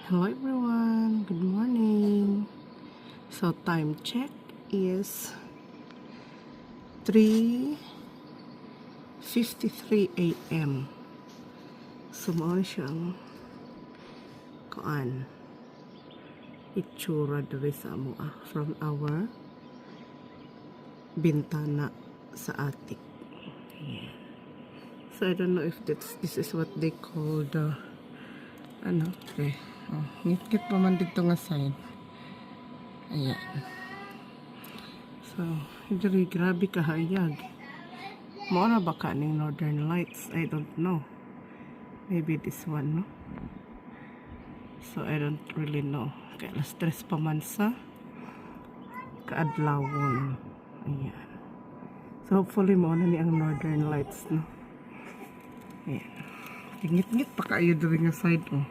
Hello everyone, good morning. So time check is 3:53 a.m. So mao siyang kuan itsura diri sa amoa from our bintana sa attic. Yeah. So I don't know if this is what they call the okay. Oh, ngit-ngit pa man dito nga side. Ayan. So, diri grabe kahayag. Mao ba ka ning Northern Lights? I don't know. Maybe this one, no? So, I don't really know. Kaya stress pa man sa kaadlawon. Ayan. So, hopefully mo na ni ang Northern Lights, no? Ayan. Ngit-ngit pa kayo diri nga side, oh.